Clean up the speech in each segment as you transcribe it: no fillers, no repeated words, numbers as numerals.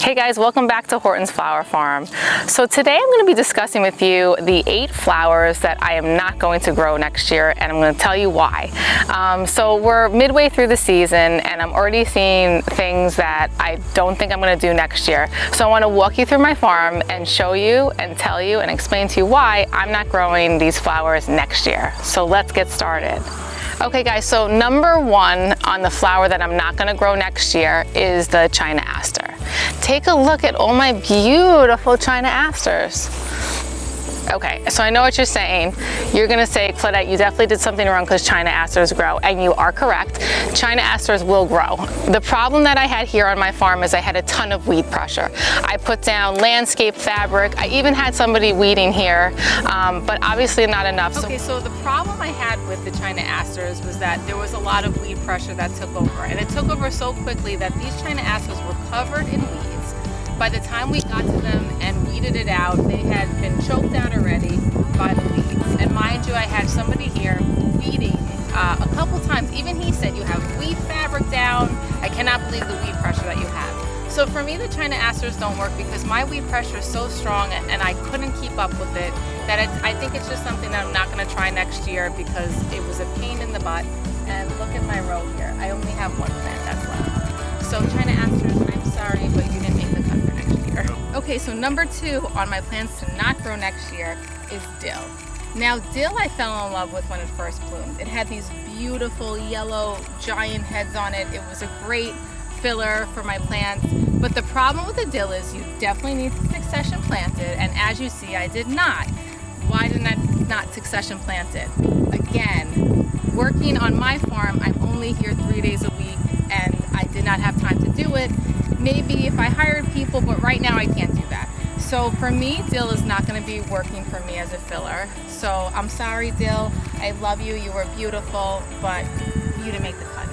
Hey guys, welcome back to Horton's Flower Farm. So today I'm going to be discussing with you the 8 flowers that I am not going to grow next year, and I'm going to tell you why. So we're midway through the season and I'm already seeing things that I don't think I'm going to do next year. So I want to walk you through my farm and show you and tell you and explain to you why I'm not growing these flowers next year. So let's get started. Okay guys, so number 1 on the flower that I'm not going to grow next year is the China aster. Take a look at all my beautiful China asters. Okay, so I know what you're saying. You're gonna say, Claudette, you definitely did something wrong because China asters grow, and you are correct. China asters will grow. The problem that I had here on my farm is I had a ton of weed pressure. I put down landscape fabric. I even had somebody weeding here, but obviously not enough. Okay, so the problem I had with the China asters was that there was a lot of weed pressure that took over, and it took over so quickly that these China asters were covered in weeds. By the time we got to them and weeded it out, they had been choked out already by the weeds. And mind you, I had somebody here weeding a couple times. Even he said, you have weed fabric down. I cannot believe the weed pressure that you have. So for me, the China asters don't work because my weed pressure is so strong and I couldn't keep up with it that I think it's just something that I'm not going to try next year because it was a pain in the butt. And look at my row here. I only have one plant that's left. So China asters, I'm sorry, but you didn't make the cut for next year. Okay, so number 2 on my plans to not grow next year is dill. Now dill I fell in love with when it first bloomed. It had these beautiful yellow giant heads on it. It was a great filler for my plants. But the problem with the dill is you definitely need to succession plant it. And as you see, I did not. Why did I not succession plant it? Again, working on my farm, I'm only here 3 days a week and I did not have time to do it. Maybe if I hired people, but right now I can't do that. So for me, dill is not going to be working for me as a filler. So I'm sorry, dill. I love you. You were beautiful, but you didn't make the cut.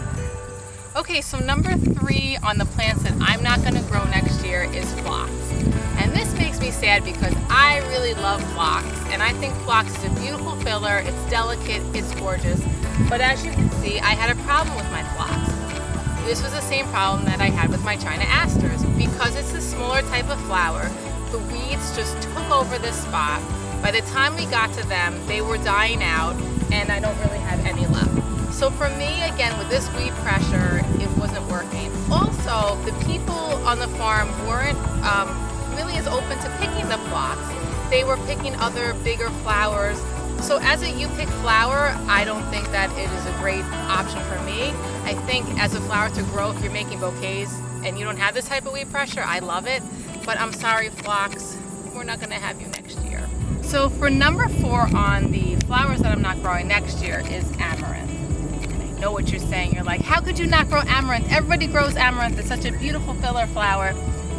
Okay, so number 3 on the plants that I'm not going to grow next year is phlox. And this makes me sad because I really love phlox. And I think phlox is a beautiful filler. It's delicate. It's gorgeous. But as you can see, I had a problem with my phlox. This was the same problem that I had with my China asters. Because it's a smaller type of flower, the weeds just took over this spot. By the time we got to them, they were dying out and I don't really have any left. So for me, again, with this weed pressure, it wasn't working. Also, the people on the farm weren't really as open to picking the phlox. They were picking other bigger flowers. So as a you pick flower, I don't think that it is a great option for me. I think as a flower to grow, if you're making bouquets and you don't have this type of weed pressure, I love it. But I'm sorry, phlox, we're not gonna have you next year. So for number 4 on the flowers that I'm not growing next year is Amaranth. And I know what you're saying. You're like, how could you not grow Amaranth? Everybody grows Amaranth. It's such a beautiful filler flower.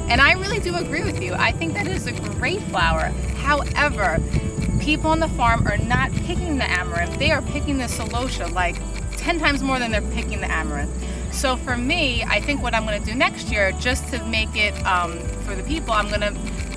And I really do agree with you. I think that is a great flower. However, people on the farm are not picking the Amaranth. They are picking the Celosia like 10 times more than they're picking the Amaranth. So for me, I think what I'm going to do next year, just to make it for the people, I'm going to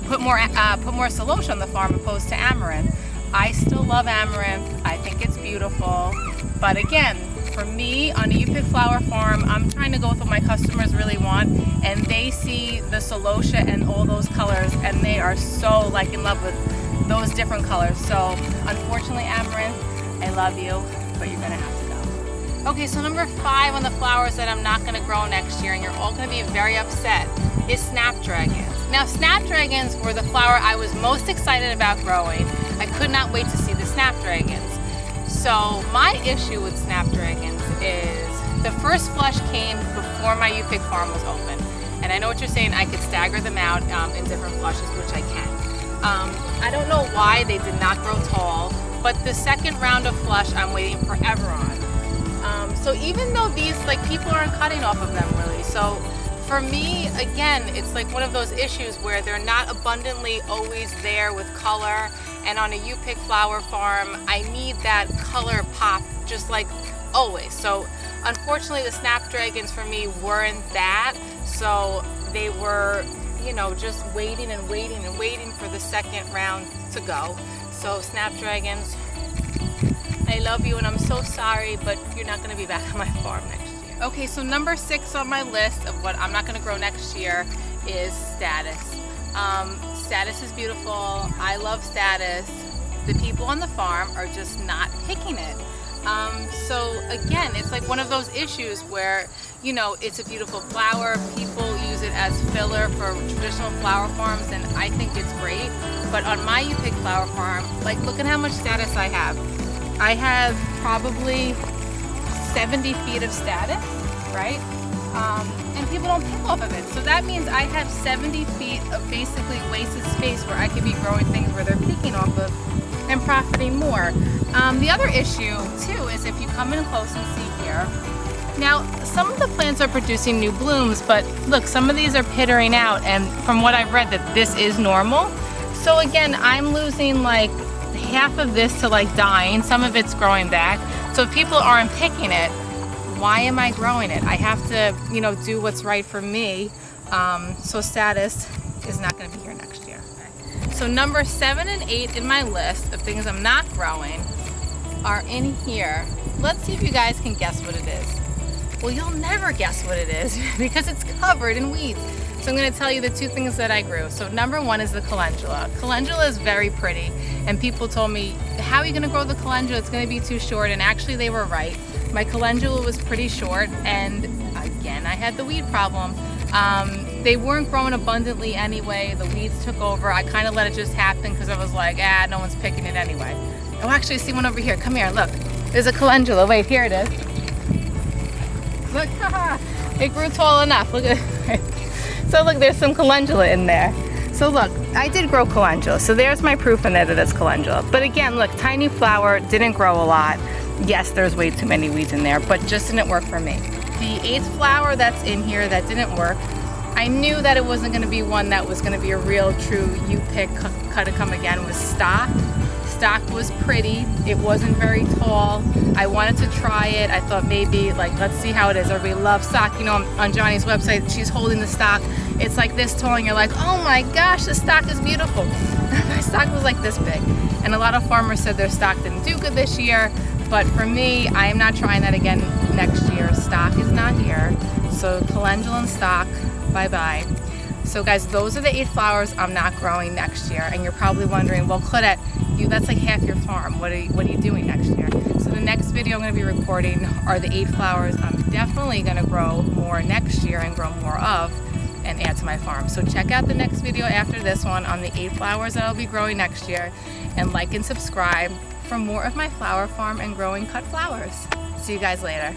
put more Celosia on the farm opposed to Amaranth. I still love Amaranth. I think it's beautiful. But again, for me, on a You Pick Flower farm, I'm trying to go with what my customers really want, and they see the Celosia and all those colors, and they are so like in love with those different colors. So unfortunately, Amaranth, I love you, but you're gonna have to go. Okay, so number 5 on the flowers that I'm not gonna grow next year, and you're all gonna be very upset, is Snapdragons. Now, Snapdragons were the flower I was most excited about growing. I could not wait to see the Snapdragons. So my issue with Snapdragons is the first flush came before my You Pick farm was open. And I know what you're saying, I could stagger them out in different flushes, which I can. I don't know why they did not grow tall, but the second round of flush I'm waiting forever on. So even though these, like, people aren't cutting off of them really. So for me, again, it's like one of those issues where they're not abundantly always there with color. And on a You Pick flower farm, I need that color pop just like always. So unfortunately, the Snapdragons for me weren't that. So they were, you know, just waiting and waiting and waiting for the second round to go. So Snapdragons, I love you and I'm so sorry, but you're not going to be back on my farm next year. Okay, so number 6 on my list of what I'm not going to grow next year is Status. Status is beautiful. I love Status. The people on the farm are just not picking it. So again, it's like one of those issues where, you know, it's a beautiful flower. People use it as filler for traditional flower farms, and I think it's great. But on my You Pick flower farm, like, look at how much Status I have. I have probably 70 feet of Status, right? And people don't pick off of it. So that means I have 70 feet of basically wasted space where I could be growing things where they're picking off of and profiting more. The other issue too is if you come in close and see here, now some of the plants are producing new blooms, but look, some of these are pittering out, and from what I've read that this is normal. So again, I'm losing like half of this to like dying, some of it's growing back. So if people aren't picking it, why am I growing it? I have to, you know, do what's right for me. So Status is not going to be here next year. So number 7 and 8 in my list of things I'm not growing are in here. Let's see if you guys can guess what it is. Well, you'll never guess what it is because it's covered in weeds. So I'm going to tell you the 2 things that I grew. So number 1 is the Calendula. Calendula is very pretty, and people told me, how are you going to grow the Calendula? It's going to be too short, and actually they were right. My Calendula was pretty short, and again, I had the weed problem. They weren't growing abundantly anyway. The weeds took over. I kind of let it just happen because I was like, no one's picking it anyway. Oh, actually, I see one over here. Come here, look. There's a Calendula. Wait, here it is. Look, it grew tall enough. Look at it. So look, there's some Calendula in there. So look, I did grow Calendula. So there's my proof in there that it's Calendula. But again, look, tiny flower, didn't grow a lot. Yes, there's way too many weeds in there, but just didn't work for me. The 8th flower that's in here that didn't work, I knew that it wasn't going to be one that was going to be a real true You Pick cut to come again, was Stock. Stock was pretty. It wasn't very tall. I wanted to try it. I thought maybe, like, let's see how it is. Everybody loves Stock. You know, on Johnny's website, she's holding the Stock. It's like this tall, and you're like, oh my gosh, the Stock is beautiful. My Stock was like this big. And a lot of farmers said their Stock didn't do good this year. But for me, I am not trying that again next year. Stock is not here. So Calendula and Stock, bye-bye. So guys, those are the 8 flowers I'm not growing next year. And you're probably wondering, well, Claudette, that's like half your farm. What are you doing next year? So the next video I'm going to be recording are the 8 flowers I'm definitely going to grow more next year and grow more of and add to my farm. So check out the next video after this one on the 8 flowers that I'll be growing next year, and like and subscribe for more of my flower farm and growing cut flowers. See you guys later.